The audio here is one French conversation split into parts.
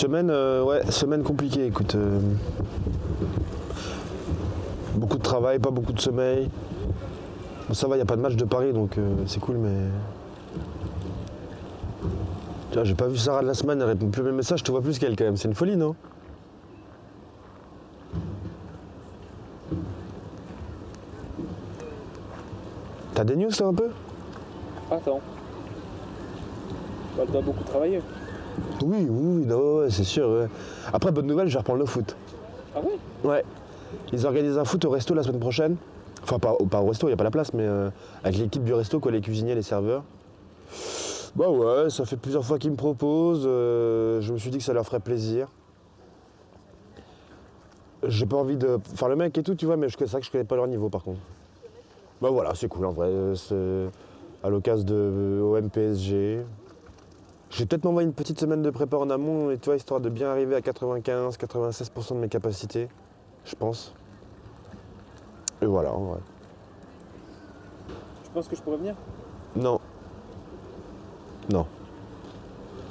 Ouais, semaine compliquée, écoute. Beaucoup de travail, pas beaucoup de sommeil. Bon, ça va, il n'y a pas de match de Paris, donc c'est cool, mais... Tu vois, j'ai pas vu Sarah de la semaine, elle répond plus à mes messages, je te vois plus qu'elle quand même. C'est une folie, non? T'as des news, toi, un peu? Attends. Elle doit beaucoup travailler. Oui, non, ouais, c'est sûr. Ouais. Après, bonne nouvelle, je vais reprendre le foot. Ah oui? Ouais. Ils organisent un foot au resto la semaine prochaine. Enfin, pas au resto, il n'y a pas la place, mais avec l'équipe du resto, quoi, les cuisiniers, les serveurs. Bah ouais, ça fait plusieurs fois qu'ils me proposent. Je me suis dit que ça leur ferait plaisir. J'ai pas envie de faire le mec et tout, tu vois, mais c'est vrai que je connais pas leur niveau par contre. Bah voilà, c'est cool en vrai. C'est à l'occasion de OM PSG. Je vais peut-être m'envoyer une petite semaine de prépa en amont, et tu vois, histoire de bien arriver à 95-96% de mes capacités, je pense. Et voilà, en vrai. Tu penses que je pourrais venir? Non. Non.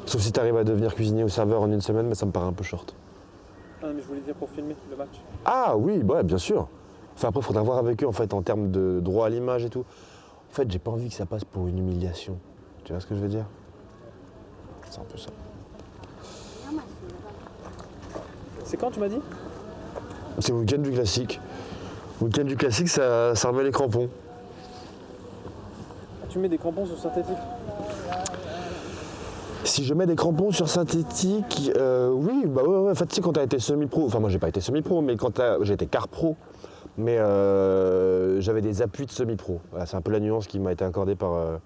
Sauf si t'arrives à devenir cuisinier ou serveur en une semaine, mais ça me paraît un peu short. Ah mais je voulais dire pour filmer le match. Ah oui, bah ouais, bien sûr. Enfin après, il faudra voir avec eux en fait en termes de droit à l'image et tout. En fait, j'ai pas envie que ça passe pour une humiliation. Tu vois ce que je veux dire? C'est un peu ça. C'est quand tu m'as dit? C'est le week-end du classique. Le week-end du classique, ça remet les crampons. Tu mets des crampons sur synthétique? Si je mets des crampons sur synthétique, oui, bah ouais, en fait, tu sais, quand t'as été semi-pro, enfin moi j'ai pas été semi-pro, mais j'ai été quart pro, mais j'avais des appuis de semi-pro. Voilà, c'est un peu la nuance qui m'a été accordée par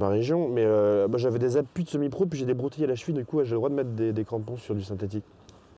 ma région, mais moi j'avais des appuis de semi-pro, puis j'ai des broutilles à la cheville, du coup ouais, j'ai le droit de mettre des crampons sur du synthétique.